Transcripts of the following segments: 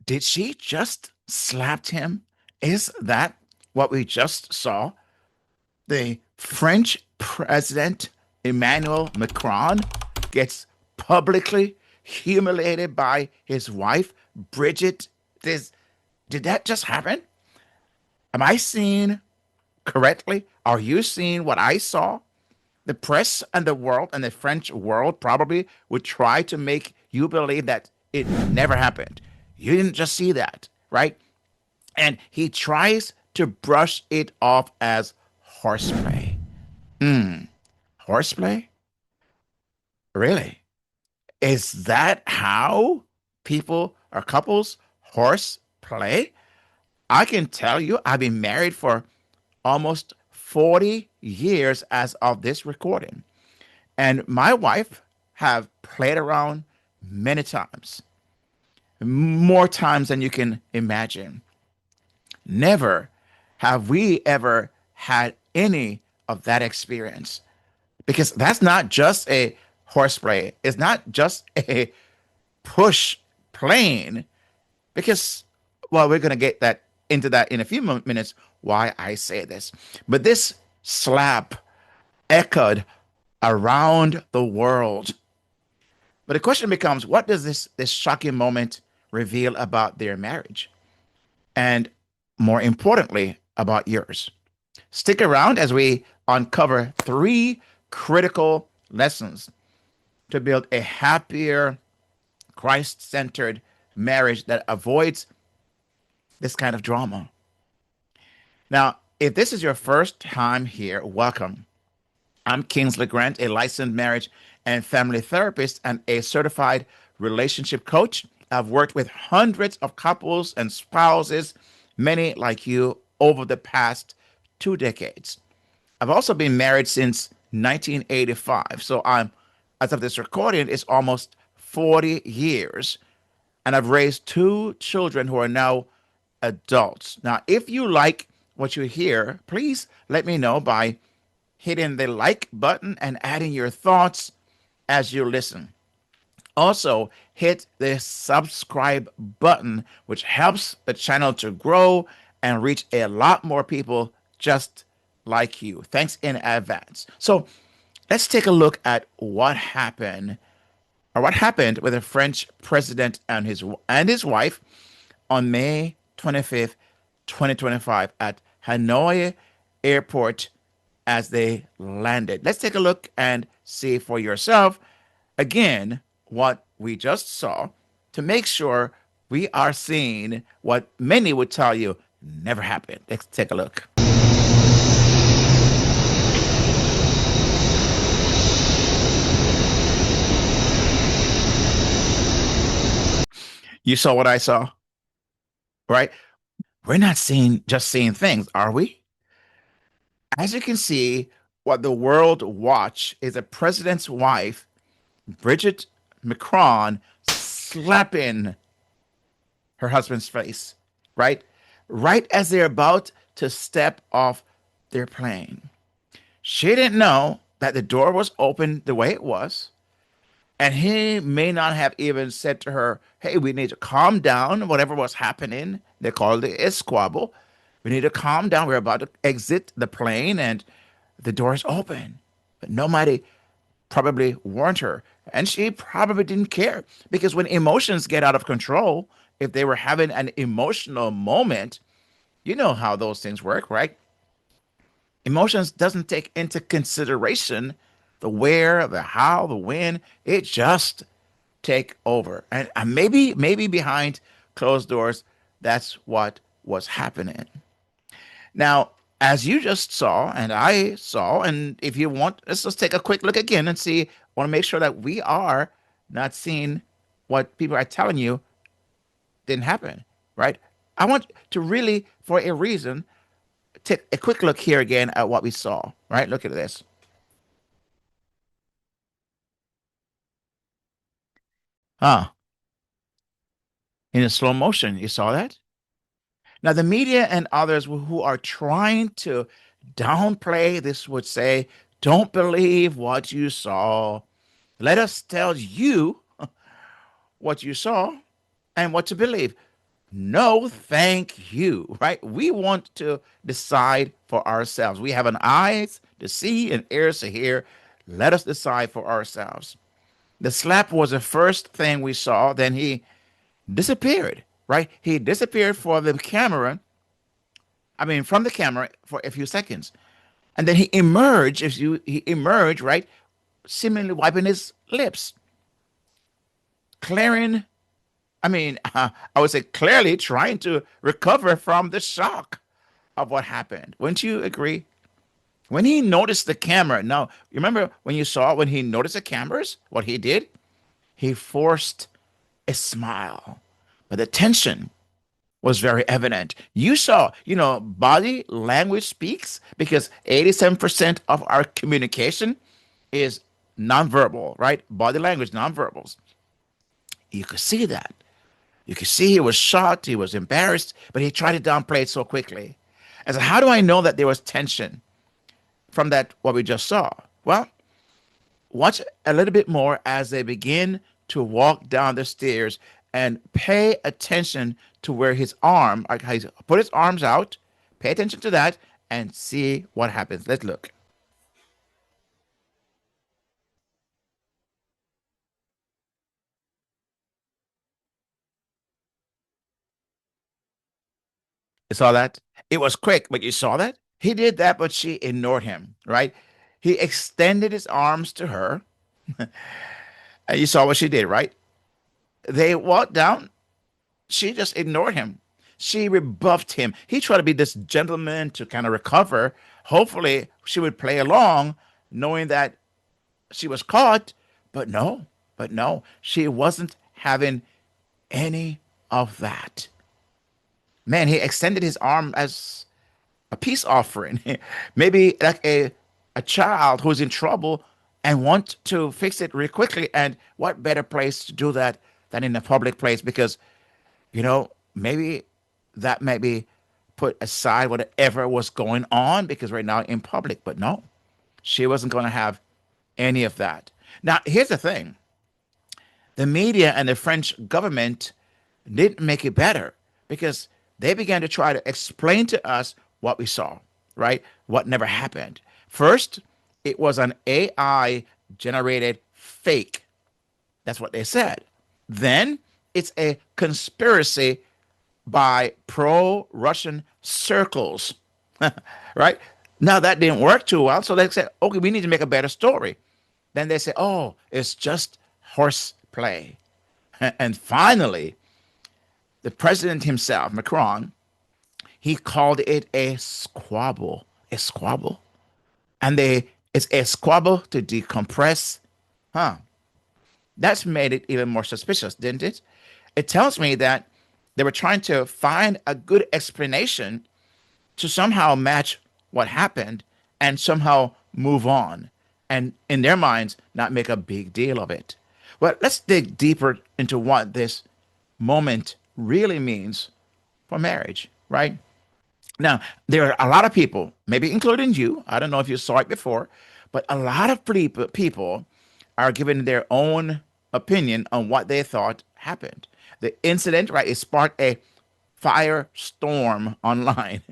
Did she just slapped him? Is that what we just saw? The French president Emmanuel Macron gets publicly humiliated by his wife Bridget. This, did that just happen? Am I seeing correctly? Are you seeing what I saw? The press and the world and the French world probably would try to make you believe that it never happened. You didn't just see that, right? And he tries to brush it off as horseplay. Horseplay? Really? Is that how people or couples horse play? I can tell you, I've been married for almost 40 years as of this recording. And my wife have played around many times, more times than you can imagine. Never have we ever had any of that experience because that's not just a horseplay. It's not just a push plane because, well, we're going to get that into that in a few minutes why I say this. But this slap echoed around the world. But the question becomes, what does this shocking moment reveal about their marriage? And more importantly, about yours. Stick around as we uncover three critical lessons to build a happier, Christ centered marriage that avoids this kind of drama. Now, if this is your first time here, welcome. I'm Kingsley Grant, a licensed marriage and family therapist and a certified relationship coach. I've worked with hundreds of couples and spouses, many like you, over the past 2 decades. I've also been married since 1985. So as of this recording, it's almost 40 years. And I've raised two children who are now adults. Now, if you like what you hear, please let me know by hitting the like button and adding your thoughts as you listen. Also, hit the subscribe button, which helps the channel to grow and reach a lot more people just like you. Thanks in advance. So, let's take a look at what happened with the French president and his wife on May 25th, 2025 at Hanoi airport as they landed. Let's take a look and see for yourself again what we just saw to make sure we are seeing what many would tell you never happened. Let's take a look. You saw what I saw, right? We're not seeing things, are we? As you can see, what the world watch is a president's wife, Bridget Macron, slapping her husband's face, right? Right as they're about to step off their plane. She didn't know that the door was open the way it was. And he may not have even said to her, hey, we need to calm down, whatever was happening. They called it a squabble. We need to calm down. We're about to exit the plane and the door's open. But nobody probably warned her. And she probably didn't care because when emotions get out of control, if they were having an emotional moment, you know how those things work, right? Emotions doesn't take into consideration the where, the how, the when. It just take over. And maybe behind closed doors, that's what was happening. Now, as you just saw, and I saw, and if you want, let's just take a quick look again and see. I want to make sure that we are not seeing what people are telling you didn't happen, right? I want to really, for a reason, take a quick look here again at what we saw, right? Look at this. Ah, in a slow motion, you saw that? Now, the media and others who are trying to downplay this would say, don't believe what you saw. Let us tell you what you saw and what to believe. No, thank you, right? We want to decide for ourselves. We have an eyes to see and ears to hear. Let us decide for ourselves. The slap was the first thing we saw. Then he disappeared, right? He disappeared for the camera. I mean, from the camera for a few seconds. And then he emerged, he emerged, right? Seemingly wiping his lips, clearing, I mean, I would say clearly trying to recover from the shock of what happened. Wouldn't you agree? When he noticed the camera, now, you remember when you saw when he noticed the cameras, what he did? He forced a smile. But the tension was very evident. You saw, body language speaks because 87% of our communication is nonverbal, right? Body language, nonverbals. You could see that. You could see he was shocked, he was embarrassed, but he tried to downplay it so quickly. And so, how do I know that there was tension from that, what we just saw? Well, watch a little bit more as they begin to walk down the stairs and pay attention to where his arm, like how he's put his arms out. Pay attention to that and see what happens. Let's look. You saw that? It was quick, but you saw that? He did that, but she ignored him, right? He extended his arms to her, and you saw what she did, right? They walked down. She just ignored him. She rebuffed him. He tried to be this gentleman to kind of recover. Hopefully, she would play along, knowing that she was caught. But no, she wasn't having any of that. Man, he extended his arm as a peace offering, maybe like a child who's in trouble and want to fix it real quickly. And what better place to do that than in a public place? Because maybe that may be put aside whatever was going on because right now in public. But no, she wasn't going to have any of that. Now, here's the thing: the media and the French government didn't make it better because they began to try to explain to us what we saw, right? What never happened. First, it was an AI generated fake. That's what they said. Then it's a conspiracy by pro Russian circles, right? Now that didn't work too well. So they said, okay, we need to make a better story. Then they say, oh, it's just horseplay. And finally, the president himself, Macron, he called it a squabble. A squabble. And it's a squabble to decompress. Huh. That's made it even more suspicious, didn't it? It tells me that they were trying to find a good explanation to somehow match what happened and somehow move on. And in their minds, not make a big deal of it. Well, let's dig deeper into what this moment really means for marriage, right? Now, there are a lot of people, maybe including you. I don't know if you saw it before, but a lot of people are giving their own opinion on what they thought happened. The incident, right, it sparked a firestorm online.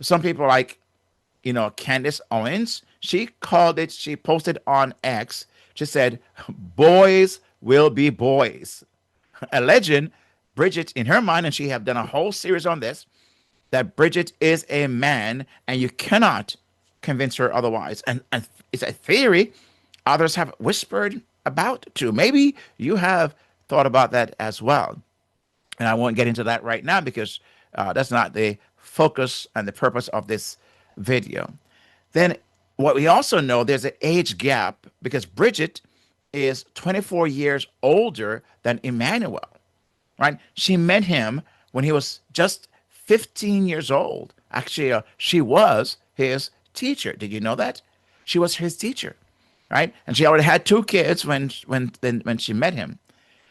Some people like, Candace Owens, she posted on X, she said, boys will be boys. A legend, Bridget, in her mind, and she have done a whole series on this, that Bridget is a man and you cannot convince her otherwise. And it's a theory others have whispered about too. Maybe you have thought about that as well. And I won't get into that right now because that's not the focus and the purpose of this video. Then what we also know, there's an age gap because Bridget is 24 years older than Emmanuel, right? She met him when he was just 15 years old. Actually, she was his teacher. Did you know that? She was his teacher, right? And she already had two kids when she met him.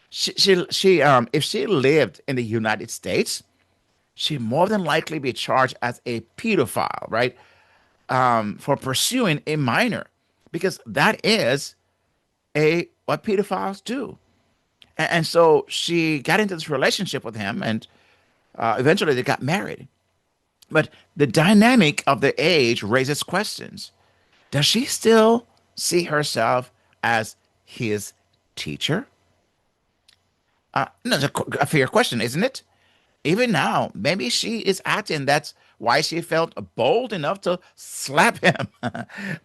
If she lived in the United States, she more than likely be charged as a pedophile, right? For pursuing a minor, because that is a what pedophiles do. And so she got into this relationship with him, and Eventually, they got married. But the dynamic of the age raises questions. Does she still see herself as his teacher? No, it's a fair question, isn't it? Even now, maybe she is acting. That's why she felt bold enough to slap him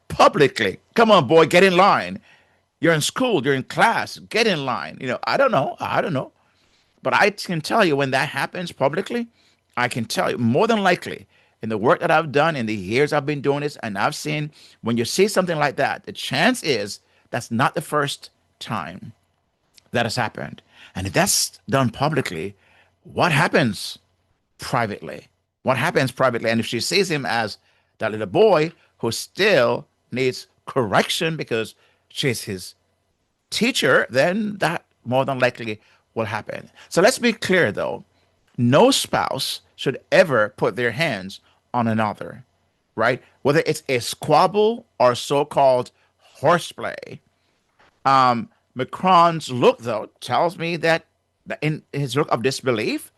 publicly. Come on, boy, get in line. You're in school, you're in class, get in line. I don't know. I don't know. But I can tell you when that happens publicly, I can tell you more than likely in the work that I've done in the years I've been doing this, and I've seen when you see something like that, the chance is that's not the first time that has happened. And if that's done publicly, what happens privately? What happens privately? And if she sees him as that little boy who still needs correction because she's his teacher, then that more than likely will happen. So let's be clear though, no spouse should ever put their hands on another, right? Whether it's a squabble or so called horseplay. Macron's look, though, tells me that in his look of disbelief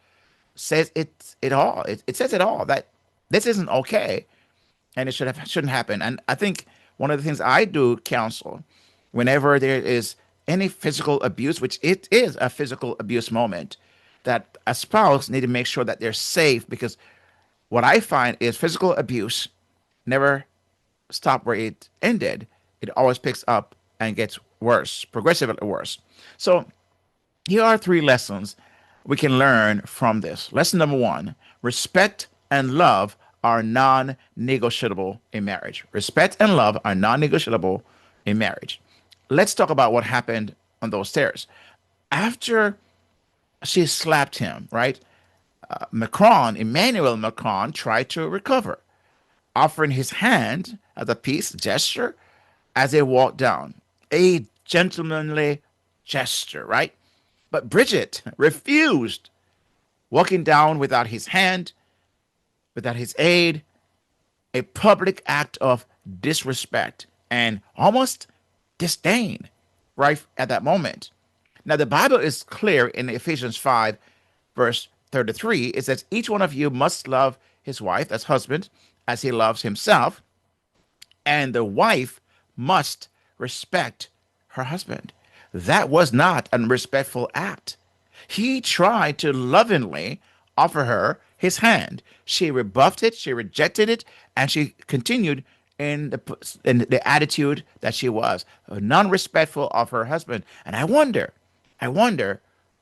says it all. It says it all that this isn't okay and shouldn't happen. And I think one of the things I do counsel whenever there is any physical abuse, which it is a physical abuse moment, that a spouse need to make sure that they're safe because what I find is physical abuse never stop where it ended. It always picks up and gets worse, progressively worse. So here are three lessons we can learn from this. Lesson number one: respect and love are non negotiable in marriage. Respect and love are non negotiable in marriage. Let's talk about what happened on those stairs. After she slapped him, right? Emmanuel Macron, tried to recover, offering his hand as a peace gesture as they walked down. A gentlemanly gesture, right? But Bridget refused, walking down without his hand, without his aid, a public act of disrespect and almost disdain right at that moment. Now, the Bible is clear in Ephesians 5, verse 33. It says, each one of you must love his wife, as husband, as he loves himself, and the wife must respect her husband. That was not an respectful act. He tried to lovingly offer her his hand. She rebuffed it, she rejected it, and she continued in the attitude that she was, non-respectful of her husband. And I wonder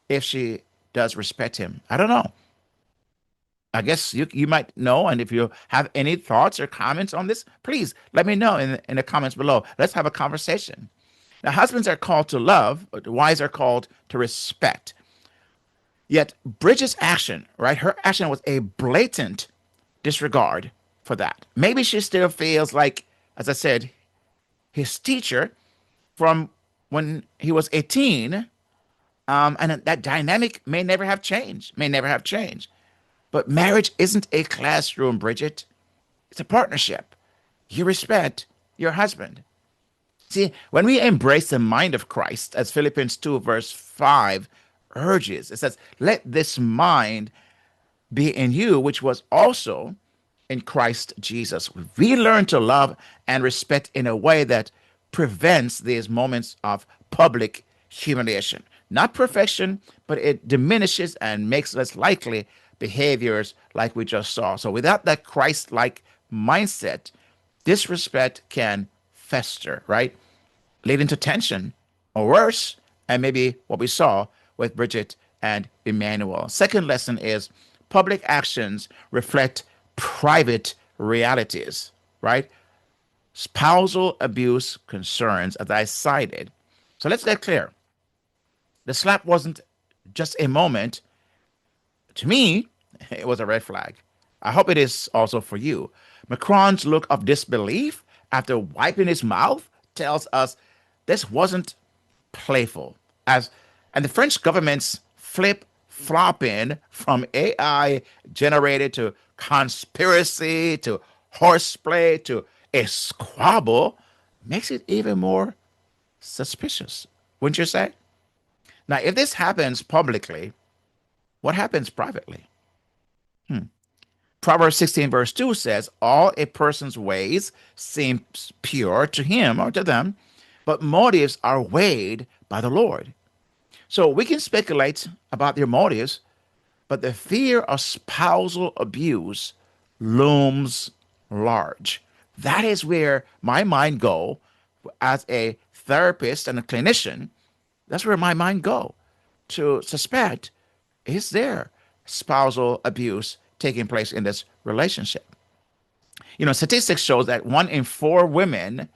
if she does respect him. I don't know. I guess you might know. And if you have any thoughts or comments on this, please let me know in the comments below. Let's have a conversation. Now, husbands are called to love, but wives are called to respect. Yet Bridget's action, right? Her action was a blatant disregard for that. Maybe she still feels like, as I said, his teacher from when he was 18, and that dynamic may never have changed, may never have changed. But marriage isn't a classroom, Bridget. It's a partnership. You respect your husband. See, when we embrace the mind of Christ, as Philippians 2, verse 5 urges, it says, let this mind be in you, which was also in Christ Jesus. We learn to love and respect in a way that prevents these moments of public humiliation. Not perfection, but it diminishes and makes less likely behaviors like we just saw. So without that Christ-like mindset, disrespect can fester, right? Leading to tension or worse, and maybe what we saw with Bridget and Emmanuel. Second lesson is public actions reflect private realities, right? Spousal abuse concerns, as I cited. So let's get clear. The slap wasn't just a moment. To me, it was a red flag. I hope it is also for you. Macron's look of disbelief after wiping his mouth tells us this wasn't playful. As and the French government's flip flopping from AI generated to conspiracy to horseplay to a squabble makes it even more suspicious, wouldn't you say? Now, if this happens publicly, what happens privately? Proverbs 16, verse 2 says, all a person's ways seem pure to him or to them, but motives are weighed by the Lord. So we can speculate about their motives, but the fear of spousal abuse looms large. That is where my mind go as a therapist and a clinician. That's where my mind go to suspect, is there spousal abuse taking place in this relationship? Statistics shows that 1 in 4 women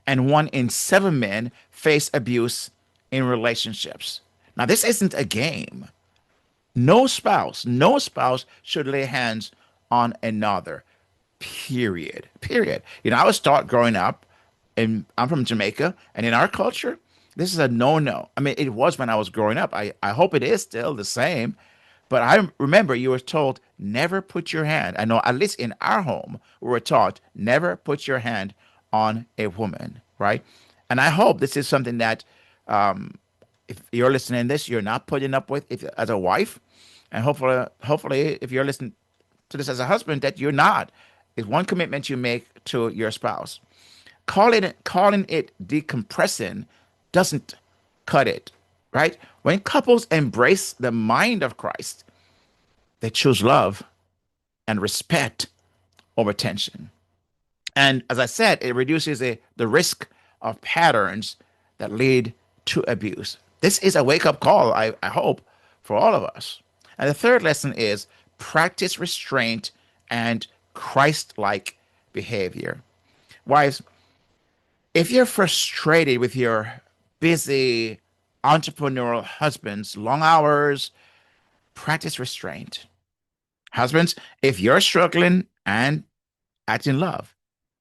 and 1 in 7 men face abuse in relationships. Now, this isn't a game. No spouse should lay hands on another. Period. Period. I was taught growing up, and I'm from Jamaica, and in our culture, this is a no-no. I mean, it was when I was growing up. I hope it is still the same. But I remember you were told never put your hand. I know at least in our home, we were taught never put your hand on a woman, right? And I hope this is something that if you're listening to this, you're not putting up with if, as a wife, and hopefully, if you're listening to this as a husband, that you're not. It's one commitment you make to your spouse. Calling it decompressing doesn't cut it, right? When couples embrace the mind of Christ, they choose love and respect over tension. And as I said, it reduces the risk of patterns that lead to abuse. This is a wake up call, I hope, for all of us. And the third lesson is practice restraint and Christ like behavior. Wives, if you're frustrated with your busy entrepreneurial husbands, long hours, practice restraint. Husbands, if you're struggling and act in love,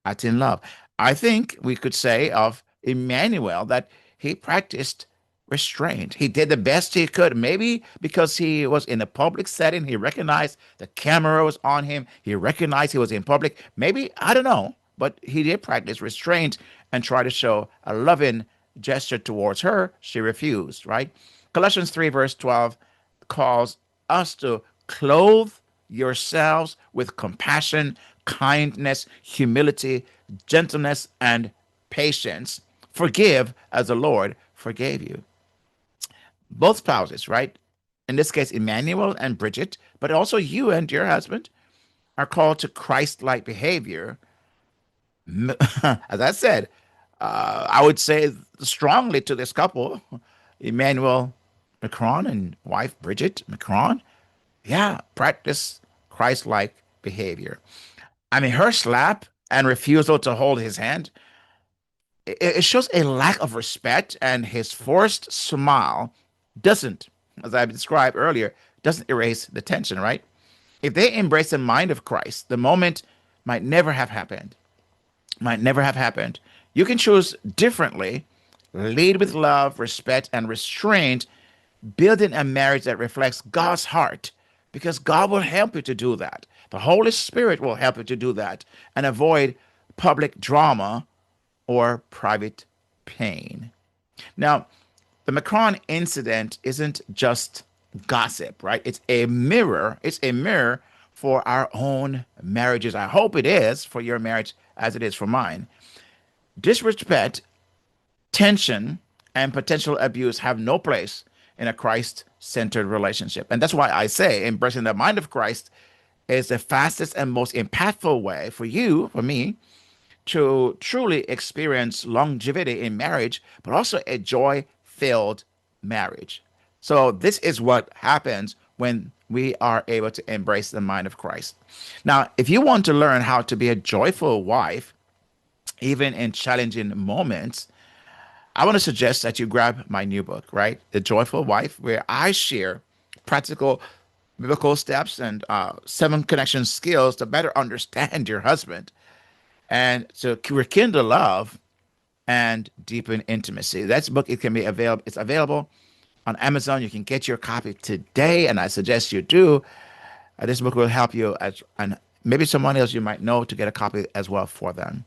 act in love. I think we could say of Emmanuel that he practiced restraint. He did the best he could. Maybe because he was in a public setting, he recognized the camera was on him, he recognized he was in public. Maybe, I don't know, but he did practice restraint and try to show a loving gesture towards her. She refused, right? Colossians 3, verse 12 calls us to clothe yourselves with compassion, kindness, humility, gentleness, and patience. Forgive as the Lord forgave you. Both spouses, right? In this case, Emmanuel and Bridget, but also you and your husband are called to Christ like behavior. As I said, I would say strongly to this couple, Emmanuel Macron and wife Bridget Macron, yeah, practice Christ like behavior. I mean, her slap and refusal to hold his hand, it shows a lack of respect, and his forced smile doesn't, as I described earlier, doesn't erase the tension, right? If they embrace the mind of Christ, the moment might never have happened. Might never have happened. You can choose differently, lead with love, respect, and restraint, building a marriage that reflects God's heart, because God will help you to do that. The Holy Spirit will help you to do that and avoid public drama or private pain. Now, the Macron incident isn't just gossip, right? It's a mirror. It's a mirror for our own marriages. I hope it is for your marriage as it is for mine. Disrespect, tension, and potential abuse have no place in a Christ centered relationship. And that's why I say embracing the mind of Christ is the fastest and most impactful way for you, for me, to truly experience longevity in marriage, but also a joy filled marriage. So, this is what happens when we are able to embrace the mind of Christ. Now, if you want to learn how to be a joyful wife, even in challenging moments, I want to suggest that you grab my new book, right? The Joyful Wife, where I share practical biblical steps and 7 connection skills to better understand your husband and to rekindle love and deepen intimacy. That's book. It can be available. It's available on Amazon. You can get your copy today, and I suggest you do. This book will help you, and maybe someone else you might know to get a copy as well for them.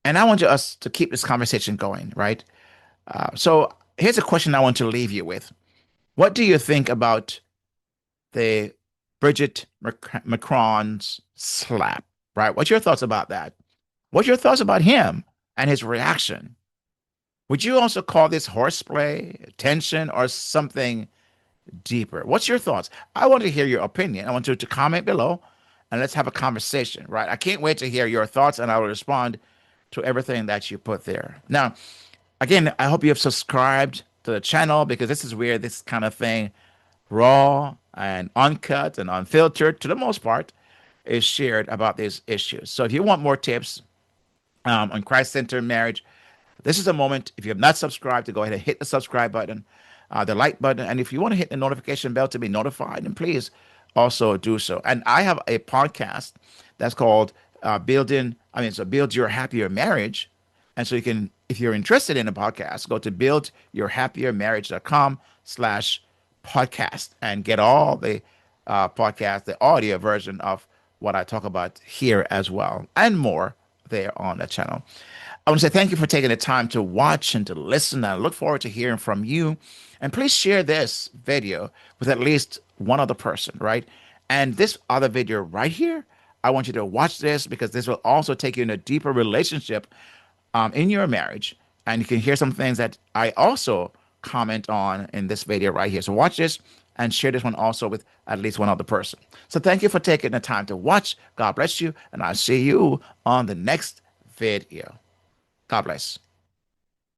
And I want us to keep this conversation going, right? So here's a question I want to leave you with. What do you think about the Bridget Macron's slap, right? What's your thoughts about that? What's your thoughts about him and his reaction? Would you also call this horseplay, tension, or something deeper? What's your thoughts? I want to hear your opinion. I want you to comment below and let's have a conversation, right? I can't wait to hear your thoughts and I will respond to everything that you put there. Now, again, I hope you have subscribed to the channel because this is where this kind of thing, raw and uncut and unfiltered, to the most part, is shared about these issues. So if you want more tips on Christ-centered marriage, this is a moment, if you have not subscribed, to go ahead and hit the subscribe button, the like button. And if you want to hit the notification bell to be notified, then please also do so. And I have a podcast that's called Build Your Happier Marriage. And so you can, if you're interested in a podcast, go to buildyourhappiermarriage.com/podcast and get all the podcast, the audio version of what I talk about here as well, and more there on the channel. I want to say thank you for taking the time to watch and to listen. I look forward to hearing from you. And please share this video with at least one other person, right? And this other video right here, I want you to watch this because this will also take you in a deeper relationship in your marriage. And you can hear some things that I also comment on in this video right here. So watch this and share this one also with at least one other person. So thank you for taking the time to watch. God bless you. And I'll see you on the next video. God bless.